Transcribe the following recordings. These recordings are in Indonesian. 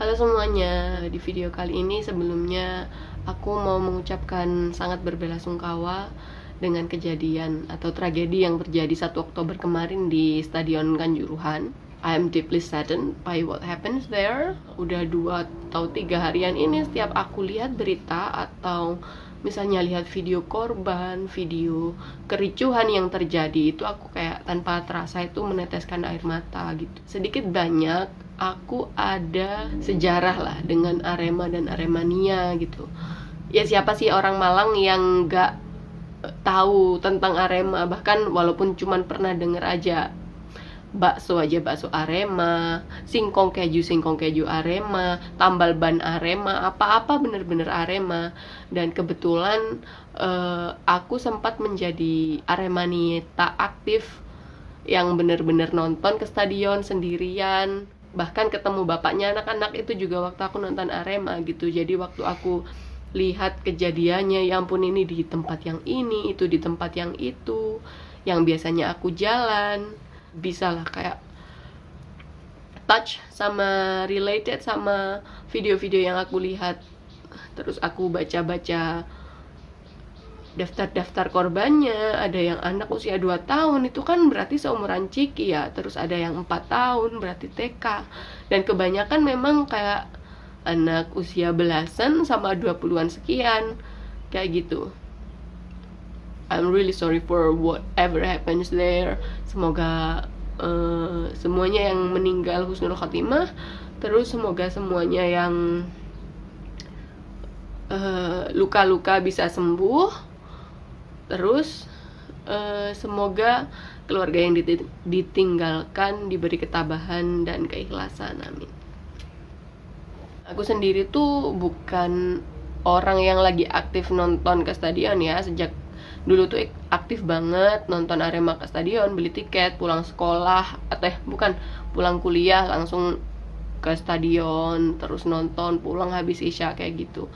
Halo semuanya, di video kali ini sebelumnya aku mau mengucapkan sangat berbelasungkawa dengan kejadian atau tragedi yang terjadi 1 Oktober kemarin di Stadion Kanjuruhan. I am deeply saddened by what happens there. Udah 2 atau 3 harian ini setiap aku lihat berita atau misalnya lihat video korban, video kericuhan yang terjadi, itu aku kayak tanpa terasa itu meneteskan air mata gitu. Sedikit banyak aku ada sejarah lah dengan Arema dan Aremania gitu. Ya siapa sih orang Malang yang gak tahu tentang Arema, bahkan walaupun cuman pernah denger aja bakso Arema, singkong keju Arema, tambal ban Arema, apa-apa bener-bener Arema. Dan kebetulan aku sempat menjadi Aremanita aktif yang bener-bener nonton ke stadion sendirian, bahkan ketemu bapaknya anak-anak itu juga waktu aku nonton Arema gitu. Jadi waktu aku lihat kejadiannya, ya ampun, ini di tempat yang ini, itu di tempat yang itu, yang biasanya aku jalan, bisa lah kayak touch sama related sama video-video yang aku lihat. Terus aku baca-baca daftar-daftar korbannya, ada yang anak usia 2 tahun, itu kan berarti seumuran Ciki ya. Terus ada yang 4 tahun, berarti TK. Dan kebanyakan memang kayak anak usia belasan sama 20-an sekian, kayak gitu. I'm really sorry for whatever happens there. Semoga semuanya yang meninggal husnul khotimah. Terus semoga semuanya yang luka-luka bisa sembuh. Terus semoga keluarga yang ditinggalkan diberi ketabahan dan keikhlasan, amin. Aku sendiri tuh bukan orang yang lagi aktif nonton ke stadion ya. Sejak dulu tuh aktif banget nonton Arema ke stadion, beli tiket, pulang sekolah, bukan, pulang kuliah langsung ke stadion, terus nonton, pulang habis isya kayak gitu.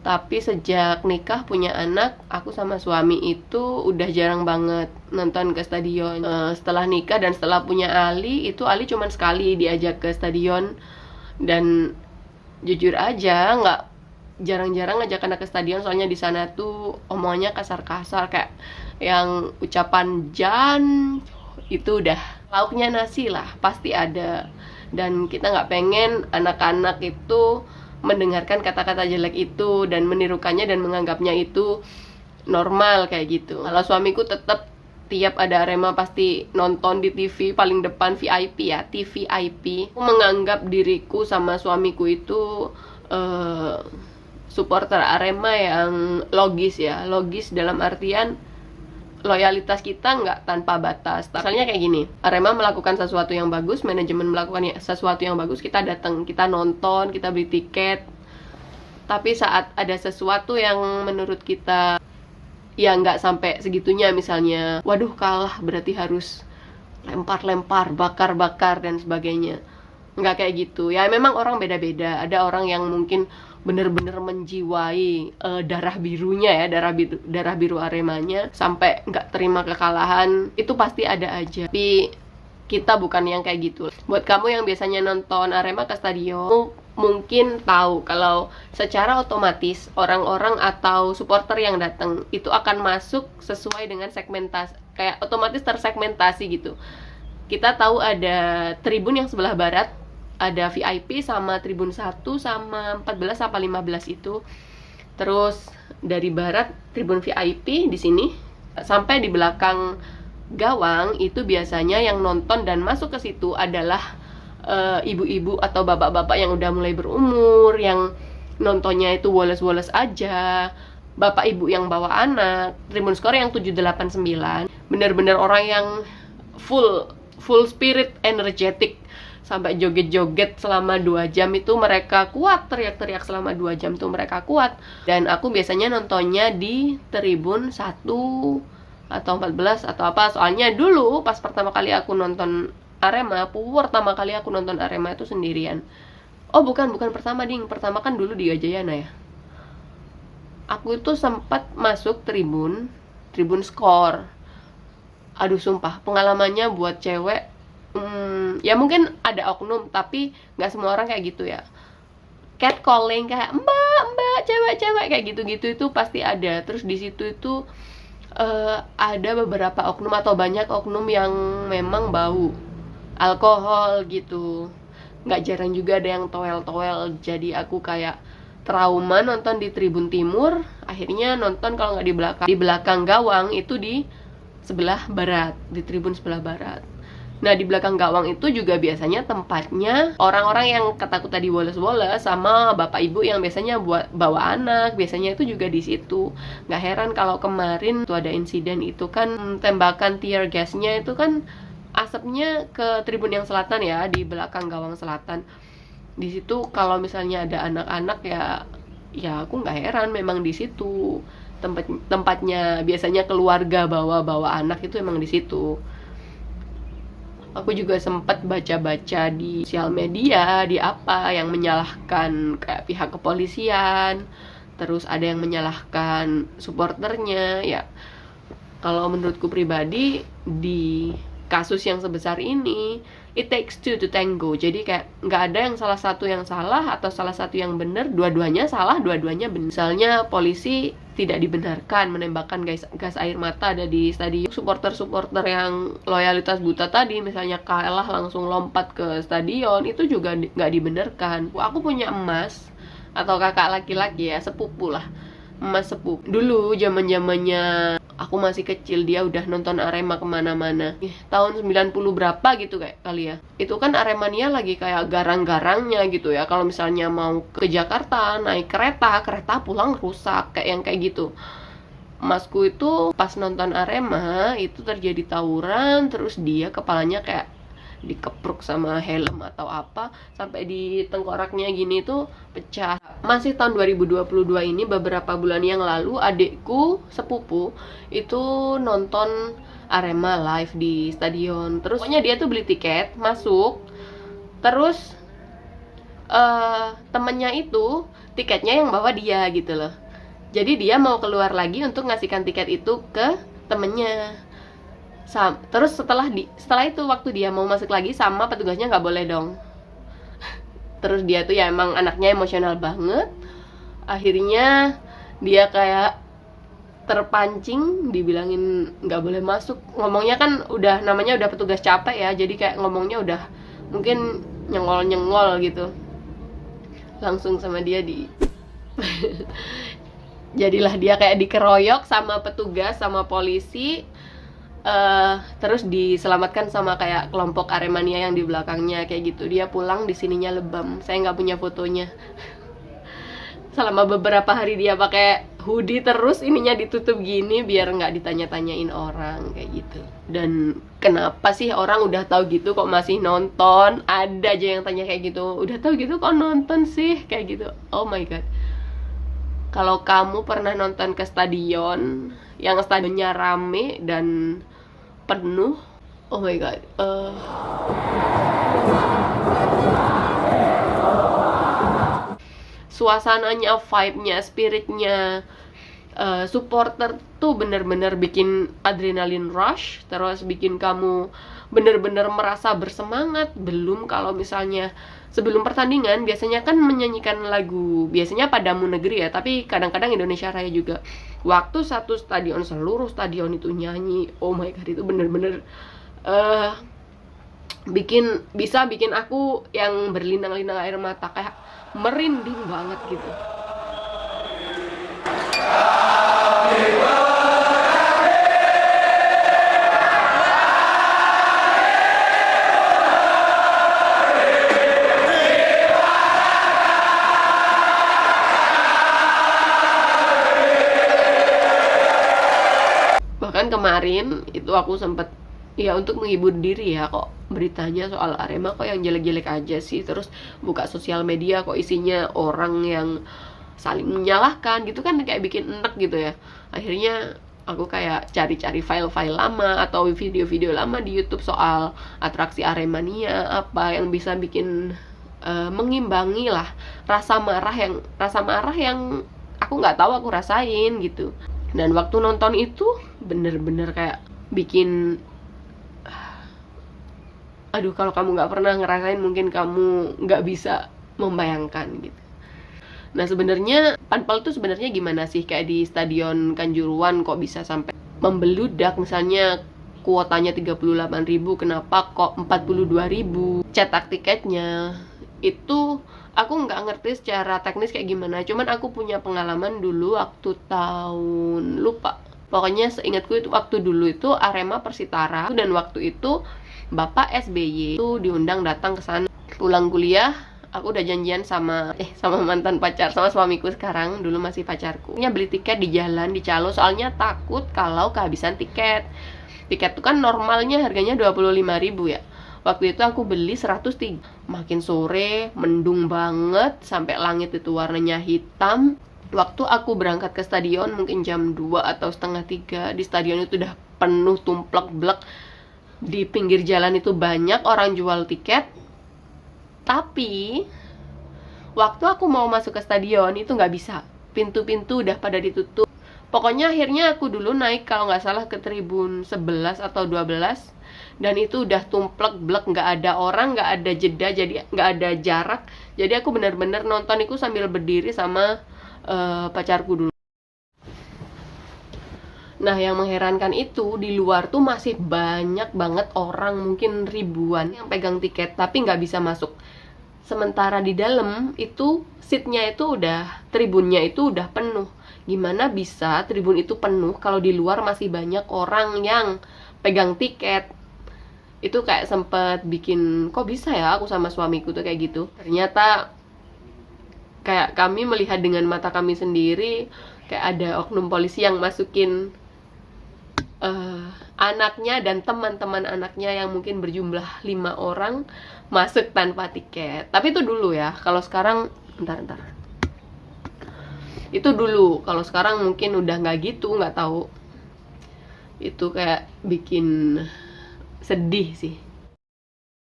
Tapi sejak nikah punya anak, aku sama suami itu udah jarang banget nonton ke stadion. Setelah nikah dan setelah punya Ali, itu Ali cuman sekali diajak ke stadion. Dan jujur aja nggak, jarang-jarang ngajak anak ke stadion, soalnya di sana tuh omongannya kasar-kasar, kayak yang ucapan jan itu udah lauknya nasi lah, pasti ada. Dan kita nggak pengen anak-anak itu mendengarkan kata-kata jelek itu dan menirukannya dan menganggapnya itu normal kayak gitu. Kalau suamiku tetap tiap ada Arema pasti nonton di TV paling depan, VIP ya, TVIP. Aku menganggap diriku sama suamiku itu supporter Arema yang logis ya. Logis dalam artian loyalitas kita nggak tanpa batas. Misalnya kayak gini, Arema melakukan sesuatu yang bagus, manajemen melakukan sesuatu yang bagus, kita datang, kita nonton, kita beli tiket. Tapi saat ada sesuatu yang menurut kita ya nggak sampai segitunya, misalnya waduh kalah berarti harus lempar-lempar, bakar-bakar dan sebagainya, nggak kayak gitu ya. Memang orang beda-beda, ada orang yang mungkin bener-bener menjiwai darah birunya ya, darah biru Aremanya sampai nggak terima kekalahan, itu pasti ada aja. Tapi kita bukan yang kayak gitu. Buat kamu yang biasanya nonton Arema ke stadion, mungkin tahu kalau secara otomatis orang-orang atau supporter yang datang itu akan masuk sesuai dengan segmentasi, kayak otomatis tersegmentasi gitu. Kita tahu ada tribun yang sebelah barat, ada VIP sama tribun 1 sama 14 apa 15 itu. Terus dari barat tribun VIP di sini sampai di belakang gawang itu biasanya yang nonton dan masuk ke situ adalah ibu-ibu atau bapak-bapak yang udah mulai berumur, yang nontonnya itu woles-woles aja, bapak ibu yang bawa anak. Tribun skor yang 789 bener-bener orang yang full spirit, energetic, sampai joget-joget selama 2 jam itu mereka kuat, teriak-teriak selama 2 jam tuh mereka kuat. Dan aku biasanya nontonnya di tribun 1 atau 14 atau apa, soalnya dulu pas pertama kali aku nonton Arema, pertama kali aku nonton Arema itu sendirian. Oh bukan pertama ding, pertama kan dulu di Gajayana ya. Aku itu sempat masuk tribun skor. Aduh sumpah, pengalamannya buat cewek Ya mungkin ada oknum, tapi nggak semua orang kayak gitu ya. Catcalling kayak mbak cewek-cewek kayak gitu-gitu itu pasti ada. Terus di situ itu ada beberapa oknum atau banyak oknum yang memang bau alkohol gitu. Nggak jarang juga ada yang toel-toel. Jadi aku kayak trauma nonton di Tribun Timur. Akhirnya nonton kalau nggak di belakang gawang itu di sebelah barat, di tribun sebelah barat. Nah, di belakang gawang itu juga biasanya tempatnya orang-orang yang kata tadi bolos-bolos sama bapak ibu yang biasanya buat bawa anak, biasanya itu juga di situ. Nggak heran kalau kemarin tuh ada insiden itu kan, tembakan tear gasnya itu kan asapnya ke tribun yang selatan ya, di belakang gawang selatan. Di situ kalau misalnya ada anak-anak ya aku nggak heran, memang di situ tempatnya biasanya keluarga bawa anak itu emang di situ. Aku juga sempat baca-baca di sosial media, di apa yang menyalahkan kayak pihak kepolisian, terus ada yang menyalahkan supporternya. Ya, kalau menurutku pribadi di kasus yang sebesar ini, it takes two to tango. Jadi kayak nggak ada yang salah satu yang salah atau salah satu yang benar, dua-duanya salah, dua-duanya benar. Misalnya polisi tidak dibenarkan menembakkan gas air mata ada di stadion. Supporter-supporter yang loyalitas buta tadi misalnya kalah langsung lompat ke stadion, itu juga nggak dibenarkan. Aku punya emas atau kakak laki-laki ya, sepupu lah, emas sepupu. Dulu zaman-zamannya aku masih kecil, dia udah nonton Arema kemana-mana. Tahun 90 berapa gitu kayak kali ya. Itu kan Aremania lagi kayak garang-garangnya gitu ya. Kalau misalnya mau ke Jakarta naik kereta pulang rusak kayak yang kayak gitu. Masku itu pas nonton Arema itu terjadi tawuran, terus dia kepalanya kayak dikepruk sama helm atau apa sampai di tengkoraknya gini tuh pecah. Masih tahun 2022 ini, beberapa bulan yang lalu adikku sepupu itu nonton Arema live di stadion. Terus pokoknya dia tuh beli tiket masuk, terus temennya itu tiketnya yang bawa dia gitu loh. Jadi dia mau keluar lagi untuk ngasihkan tiket itu ke temennya. Terus setelah itu waktu dia mau masuk lagi sama petugasnya nggak boleh dong. Terus dia tuh ya emang anaknya emosional banget. Akhirnya dia kayak terpancing, dibilangin nggak boleh masuk. Ngomongnya kan namanya udah petugas capek ya, jadi kayak ngomongnya udah mungkin nyengol gitu. Langsung sama dia jadilah dia kayak dikeroyok sama petugas sama polisi. Terus diselamatkan sama kayak kelompok Aremania yang di belakangnya kayak gitu. Dia pulang di sininya lebam. Saya nggak punya fotonya. Selama beberapa hari dia pakai hoodie terus, ininya ditutup gini biar nggak ditanya-tanyain orang kayak gitu. Dan kenapa sih orang udah tahu gitu kok masih nonton? Ada aja yang tanya kayak gitu. Udah tahu gitu kok nonton sih kayak gitu. Oh my god. Kalau kamu pernah nonton ke stadion yang stadionnya rame dan penuh, oh my god, suasananya, vibe-nya, spiritnya, supporter tuh bener-bener bikin adrenalin rush, terus bikin kamu bener-bener merasa bersemangat. Belum kalau misalnya sebelum pertandingan biasanya kan menyanyikan lagu, biasanya Padamu Negeri ya, tapi kadang-kadang Indonesia Raya juga. Waktu satu stadion, seluruh stadion itu nyanyi, oh my god, itu bener-bener bisa bikin aku yang berlinang-linang air mata, kayak merinding banget gitu. Bahkan kemarin itu aku sempet ya untuk menghibur diri ya, kok beritanya soal Arema kok yang jelek-jelek aja sih. Terus buka sosial media kok isinya orang yang saling menyalahkan gitu kan, kayak bikin enek gitu ya. Akhirnya aku kayak cari-cari file-file lama atau video-video lama di YouTube soal atraksi Aremania, apa yang bisa bikin mengimbangi lah rasa marah yang aku nggak tahu aku rasain gitu. Dan waktu nonton itu bener-bener kayak bikin aduh, kalau kamu nggak pernah ngerasain mungkin kamu nggak bisa membayangkan gitu. Nah, sebenarnya panpel tuh sebenarnya gimana sih? Kayak di Stadion Kanjuruhan kok bisa sampai membeludak, misalnya kuotanya 38.000, kenapa kok 42.000 cetak tiketnya. Itu aku nggak ngerti secara teknis kayak gimana, cuman aku punya pengalaman dulu waktu tahun, lupa, pokoknya seingatku itu waktu dulu itu Arema Persitara, dan waktu itu Bapak SBY itu diundang datang ke sana. Pulang kuliah, aku udah janjian sama mantan pacar, sama suamiku sekarang, dulu masih pacarku. Beli tiket di jalan, di calo, soalnya takut kalau kehabisan tiket. Tiket tuh kan normalnya harganya 25.000 ya. Waktu itu aku beli 103. Makin sore, mendung banget, sampai langit itu warnanya hitam. Waktu aku berangkat ke stadion mungkin jam 2 atau setengah 3, di stadion itu udah penuh tumplek-blek. Di pinggir jalan itu banyak orang jual tiket. Tapi waktu aku mau masuk ke stadion itu nggak bisa, pintu-pintu udah pada ditutup. Pokoknya akhirnya aku dulu naik kalau nggak salah ke tribun 11 atau 12, dan itu udah tumplek-blek, nggak ada orang, nggak ada jeda, jadi nggak ada jarak. Jadi aku benar-benar nonton itu sambil berdiri sama pacarku dulu. Nah, yang mengherankan itu di luar tuh masih banyak banget orang, mungkin ribuan yang pegang tiket tapi nggak bisa masuk. Sementara di dalam itu seatnya itu udah, tribunnya itu udah penuh. Gimana bisa tribun itu penuh kalau di luar masih banyak orang yang pegang tiket? Itu kayak sempet bikin, kok bisa ya aku sama suamiku tuh kayak gitu. Ternyata kayak kami melihat dengan mata kami sendiri, kayak ada oknum polisi yang masukin anaknya dan teman-teman anaknya yang mungkin berjumlah 5 orang masuk tanpa tiket. Tapi itu dulu ya, kalau sekarang bentar. Itu dulu, kalau sekarang mungkin udah nggak gitu, nggak tahu. Itu kayak bikin sedih sih.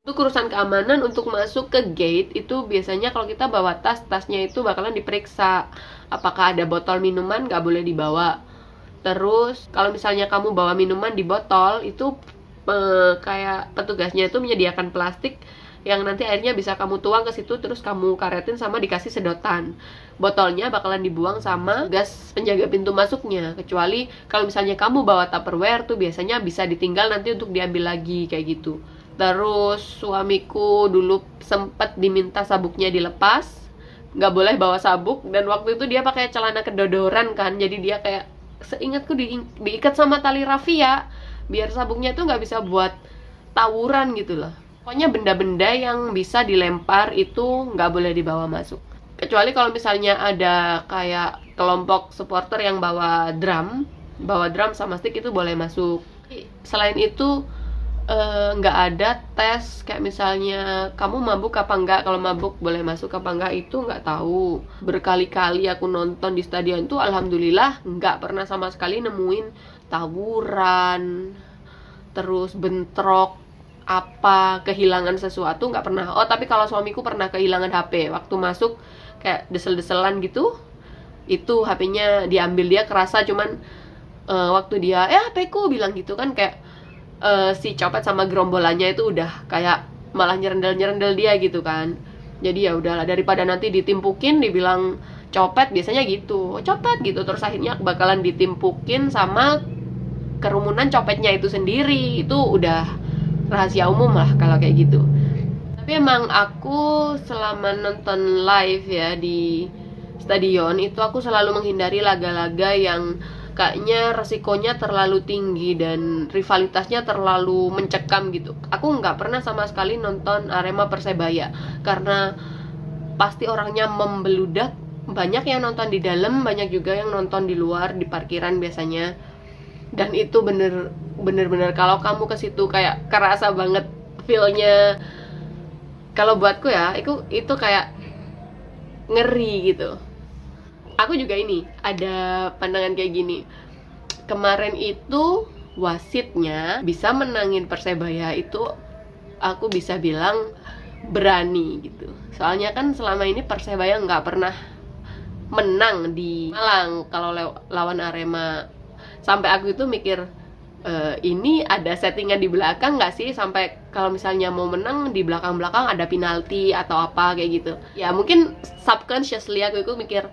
Untuk urusan keamanan, untuk masuk ke gate itu biasanya kalau kita bawa tasnya itu bakalan diperiksa apakah ada botol minuman, nggak boleh dibawa. Terus kalau misalnya kamu bawa minuman di botol itu kayak petugasnya itu menyediakan plastik yang nanti airnya bisa kamu tuang ke situ, terus kamu karetin sama dikasih sedotan. Botolnya bakalan dibuang sama gas penjaga pintu masuknya, kecuali kalau misalnya kamu bawa Tupperware tuh biasanya bisa ditinggal nanti untuk diambil lagi kayak gitu. Terus suamiku dulu sempet diminta sabuknya dilepas, nggak boleh bawa sabuk, dan waktu itu dia pakai celana kedodoran kan, jadi dia kayak, seingatku diikat sama tali rafia biar sabuknya tuh nggak bisa buat tawuran gitu loh. Pokoknya benda-benda yang bisa dilempar itu nggak boleh dibawa masuk, kecuali kalau misalnya ada kayak kelompok supporter yang bawa drum sama stick, itu boleh masuk. Selain itu nggak ada tes kayak misalnya kamu mabuk apa enggak, kalau mabuk boleh masuk apa enggak itu nggak tahu. Berkali-kali aku nonton di stadion tuh alhamdulillah nggak pernah sama sekali nemuin tawuran, terus bentrok, apa kehilangan sesuatu, nggak pernah. Oh, tapi kalau suamiku pernah kehilangan HP waktu masuk, kayak desel-deselan gitu, itu HP-nya diambil, dia kerasa, cuman waktu dia HP-ku bilang gitu kan, kayak si copet sama gerombolannya itu udah kayak malah nyerendel dia gitu kan. Jadi ya udahlah, daripada nanti ditimpukin dibilang copet, biasanya gitu, copet gitu, terus akhirnya bakalan ditimpukin sama kerumunan copetnya itu sendiri. Itu udah rahasia umum lah kalau kayak gitu. Tapi emang aku selama nonton live ya di stadion itu, aku selalu menghindari laga-laga yang kayaknya resikonya terlalu tinggi dan rivalitasnya terlalu mencekam gitu. Aku nggak pernah sama sekali nonton Arema Persebaya, karena pasti orangnya membeludak. Banyak yang nonton di dalam, banyak juga yang nonton di luar, di parkiran biasanya. Dan itu bener-bener kalau kamu ke situ kayak kerasa banget feel-nya. Kalau buatku ya, itu kayak ngeri gitu. Aku juga ini ada pandangan kayak gini. Kemarin itu wasitnya bisa menangin Persebaya itu, aku bisa bilang berani gitu. Soalnya kan selama ini Persebaya nggak pernah menang di Malang kalau lawan Arema. Sampai aku itu mikir, ini ada settingan di belakang nggak sih sampai kalau misalnya mau menang di belakang-belakang ada penalti atau apa kayak gitu. Ya mungkin subconsciously aku itu mikir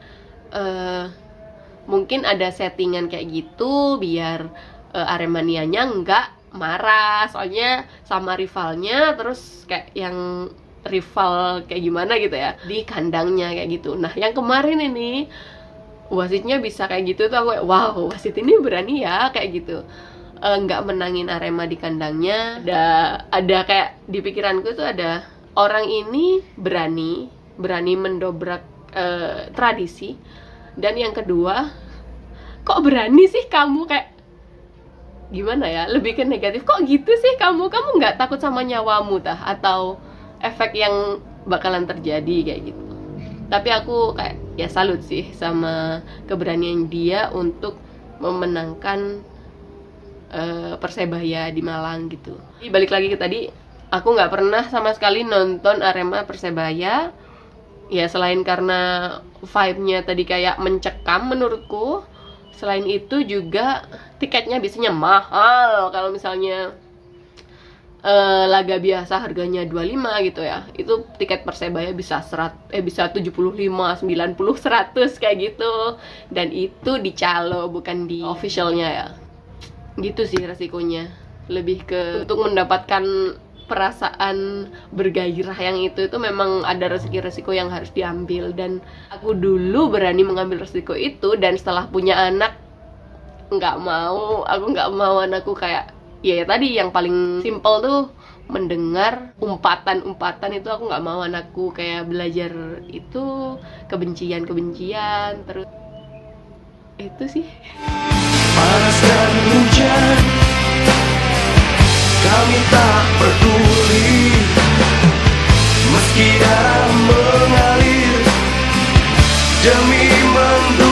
mungkin ada settingan kayak gitu biar Aremanianya nggak marah, soalnya sama rivalnya, terus kayak yang rival kayak gimana gitu ya di kandangnya kayak gitu. Nah yang kemarin ini wasitnya bisa kayak gitu tuh aku kayak, wow, wasit ini berani ya kayak gitu, nggak menangin Arema di kandangnya. Ada kayak di pikiranku tuh ada orang ini berani mendobrak tradisi. Dan yang kedua, kok berani sih kamu, kayak gimana ya, lebih ke negatif, kok gitu sih kamu nggak takut sama nyawamu tah, atau efek yang bakalan terjadi kayak gitu. Tapi aku kayak ya salut sih sama keberanian dia untuk memenangkan Persebaya di Malang gitu. Balik lagi ke tadi, aku nggak pernah sama sekali nonton Arema Persebaya. Ya selain karena vibe-nya tadi kayak mencekam menurutku, selain itu juga tiketnya biasanya mahal. Kalau misalnya laga biasa harganya 25 gitu ya, itu tiket Persebaya bisa 75, 90, 100 kayak gitu. Dan itu di calo, bukan di officialnya ya. Gitu sih resikonya. Lebih ke untuk mendapatkan perasaan bergairah yang itu memang ada resiko-resiko yang harus diambil. Dan aku dulu berani mengambil resiko itu, dan setelah punya anak aku nggak mau anakku kayak ya tadi yang paling simple tuh mendengar umpatan-umpatan itu. Aku nggak mau anakku kayak belajar itu kebencian terus itu sih. Panas dan hujan, kami tak peduli, meski darah mengalir demi mendukung